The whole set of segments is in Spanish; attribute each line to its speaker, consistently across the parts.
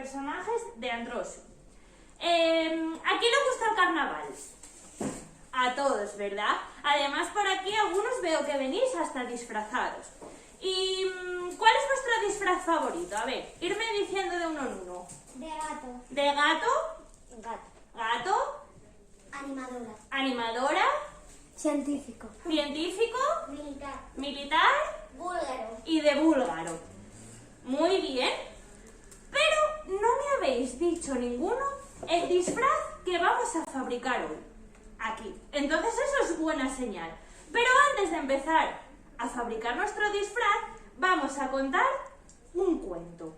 Speaker 1: personajes de Androsu. ¿A quién le gusta el carnaval? A todos, ¿verdad? Además, por aquí algunos veo que venís hasta disfrazados. ¿Y cuál es vuestro disfraz favorito? A ver, irme diciendo de uno en uno.
Speaker 2: De gato.
Speaker 1: ¿De gato?
Speaker 2: Gato.
Speaker 1: ¿Gato?
Speaker 2: Animadora.
Speaker 1: ¿Animadora?
Speaker 2: Científico.
Speaker 1: ¿Científico?
Speaker 2: Militar.
Speaker 1: ¿Militar?
Speaker 2: Búlgaro.
Speaker 1: Y de búlgaro. Muy bien. Pero no me habéis dicho ninguno el disfraz que vamos a fabricar hoy. Aquí. Entonces eso es buena señal. Pero antes de empezar a fabricar nuestro disfraz, vamos a contar un cuento.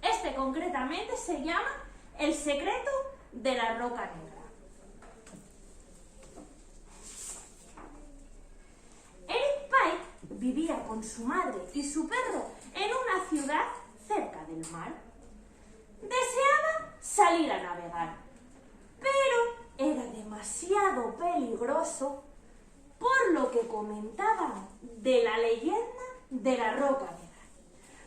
Speaker 1: Este concretamente se llama El secreto de la roca negra. Eric Pike vivía con su madre y su perro en una ciudad cerca del mar. Deseaba salir a navegar, pero era demasiado peligroso por lo que comentaban de la leyenda de la roca negra.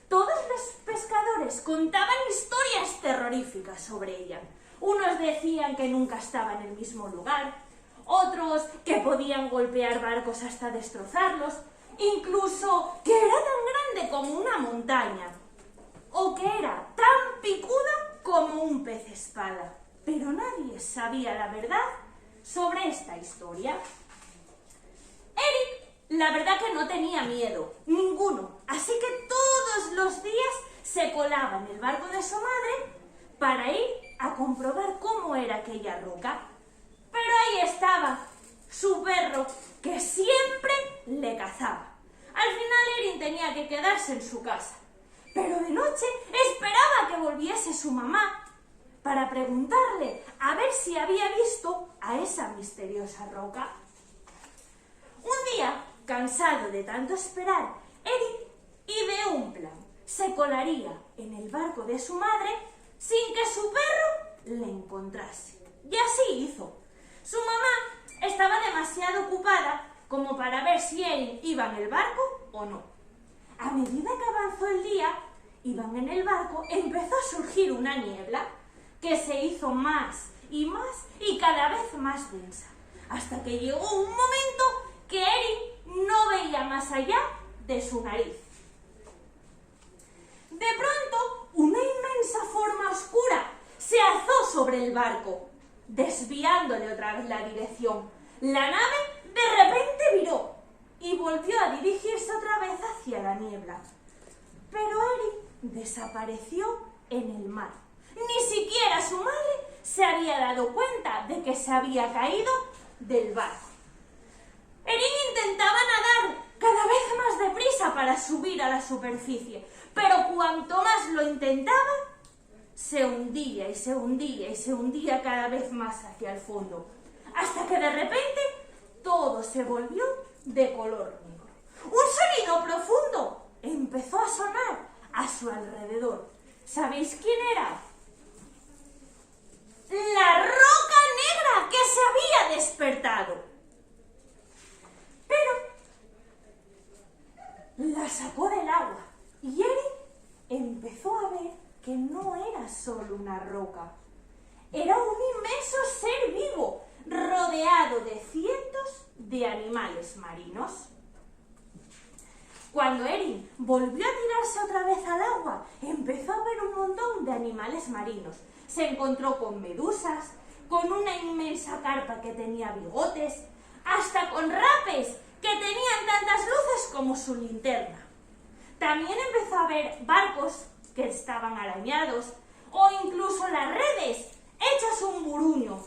Speaker 1: Todos los pescadores contaban historias terroríficas sobre ella. Unos decían que nunca estaba en el mismo lugar, otros que podían golpear barcos hasta destrozarlos, incluso que era tan grande como una montaña, o que era tan picuda como un pez espada. Pero nadie sabía la verdad sobre esta historia. Eric, la verdad que no tenía miedo, ninguno, así que todos los días se colaba en el barco de su madre para ir a comprobar cómo era aquella roca. Pero ahí estaba su perro, que siempre le cazaba. Al final Erin tenía que quedarse en su casa, pero de noche esperaba que volviese su mamá para preguntarle a ver si había visto a esa misteriosa roca. Un día, cansado de tanto esperar, Erin ideó un plan. Se colaría en el barco de su madre sin que su perro le encontrase. Y así hizo. Su mamá estaba demasiado ocupada como para ver si Erin iba en el barco o no. A medida que avanzó el día, iban en el barco, empezó a surgir una niebla que se hizo más y cada vez más densa, hasta que llegó un momento que Erin no veía más allá de su nariz. De pronto, una inmensa forma oscura se alzó sobre el barco, desviándole otra vez la dirección. La nave de repente viró y volvió a dirigirse otra vez hacia la niebla. Pero Erin desapareció en el mar. Ni siquiera su madre se había dado cuenta de que se había caído del barco. Erin intentaba nadar cada vez más deprisa para subir a la superficie, pero cuanto más lo intentaba, se hundía y se hundía y se hundía cada vez más hacia el fondo, hasta que de repente todo se volvió de color negro. Un sonido profundo empezó a sonar a su alrededor. ¿Sabéis quién era? La roca negra que se había despertado. Pero la sacó del agua y Erin empezó a ver que no era solo una roca. Era un inmenso ser vivo, rodeado de cientos de animales marinos. Cuando Erin volvió a tirarse otra vez al agua, empezó a ver un montón de animales marinos. Se encontró con medusas, con una inmensa carpa que tenía bigotes, hasta con rapes que tenían tantas luces como su linterna. También empezó a ver barcos que estaban arañados, o incluso las redes hechas un buruño.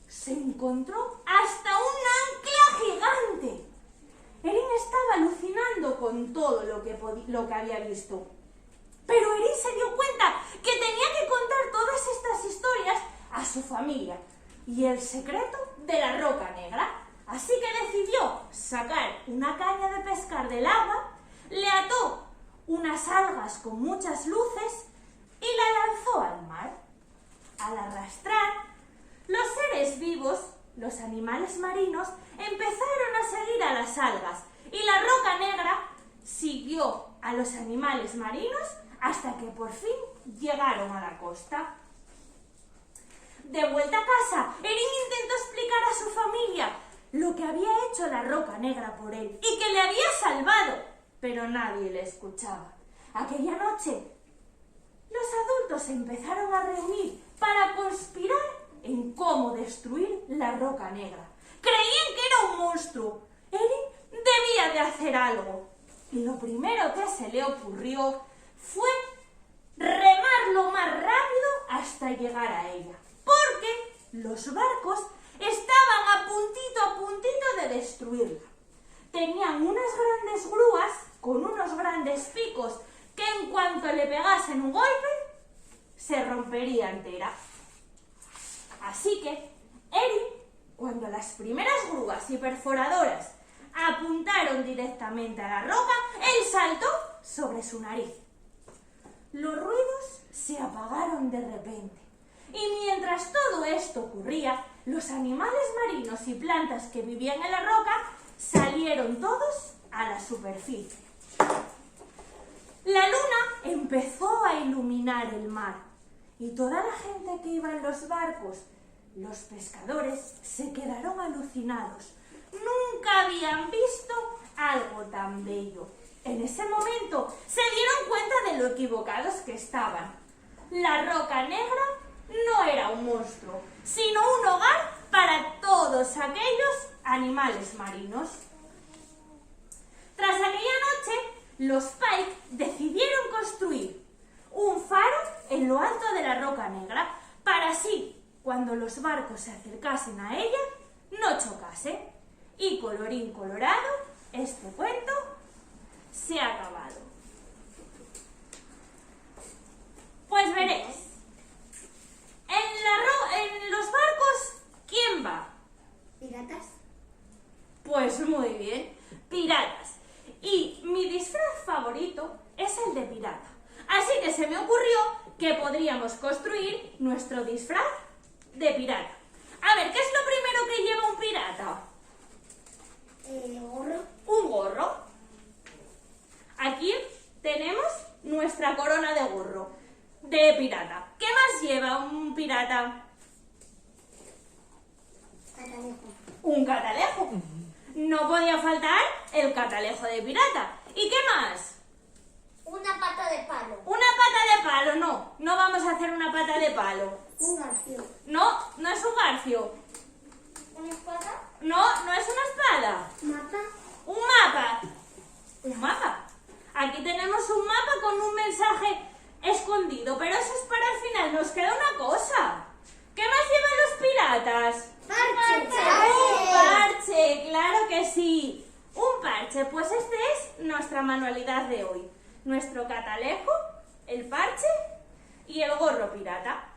Speaker 1: Se encontró hasta un ancla gigante. Erin estaba alucinando con todo lo que había visto. Pero Erin se dio cuenta que tenía que contar todas estas historias a su familia y el secreto de la roca negra. Así que decidió sacar una caña de pescar del agua, le ató unas algas con muchas luces y la lanzó al mar. Al arrastrar, los seres vivos, los animales marinos, empezaron a seguir a las algas y la roca negra siguió a los animales marinos hasta que por fin llegaron a la costa. De vuelta a casa, Erin intentó explicar a su familia lo que había hecho la Roca Negra por él y que le había salvado, pero nadie le escuchaba. Aquella noche, los adultos se empezaron a reunir para conspirar en cómo destruir la Roca Negra. Creían que era un monstruo. Erin debía de hacer algo. Y lo primero que se le ocurrió fue remar lo más rápido hasta llegar a ella, porque los barcos estaban a puntito de destruirla. Tenían unas grandes grúas con unos grandes picos que en cuanto le pegasen un golpe, se rompería entera. Así que Erin, cuando las primeras grúas y perforadoras apuntaron directamente a la roca, él saltó sobre su nariz. Los ruidos se apagaron de repente. Y mientras todo esto ocurría, los animales marinos y plantas que vivían en la roca salieron todos a la superficie. La luna empezó a iluminar el mar y toda la gente que iba en los barcos, los pescadores, se quedaron alucinados. Nunca habían visto algo tan bello. En ese momento se dieron cuenta de lo equivocados que estaban. La Roca Negra no era un monstruo, sino un hogar para todos aquellos animales marinos. Tras aquella noche, los Pike decidieron construir un faro en lo alto de la Roca Negra para así, cuando los barcos se acercasen a ella, no chocase. Y colorín colorado, este cuento se ha acabado. Pues veréis, en los barcos, ¿quién va?
Speaker 2: ¿Piratas?
Speaker 1: Pues muy bien, piratas. Y mi disfraz favorito es el de pirata. Así que se me ocurrió que podríamos construir nuestro disfraz de pirata. A ver, ¿qué es lo primero que lleva un pirata?
Speaker 2: Gorro.
Speaker 1: Un gorro. Aquí tenemos nuestra corona de gorro de pirata. ¿Qué más lleva un pirata?
Speaker 2: Catalejo.
Speaker 1: Un catalejo. No podía faltar el catalejo de pirata. ¿Y qué más?
Speaker 2: Una pata de palo.
Speaker 1: Una pata de palo, no. No vamos a hacer una pata de palo.
Speaker 2: Un garfio.
Speaker 1: No, no es un garfio.
Speaker 2: Una espada.
Speaker 1: No, no es una espada.
Speaker 2: Mapa.
Speaker 1: Un mapa. Un mapa. Aquí tenemos un mapa con un mensaje escondido, pero eso es para el final. Nos queda una cosa. ¿Qué más llevan los piratas?
Speaker 2: Parche.
Speaker 1: Un parche, claro que sí. Un parche, pues este es nuestra manualidad de hoy. Nuestro catalejo, el parche y el gorro pirata.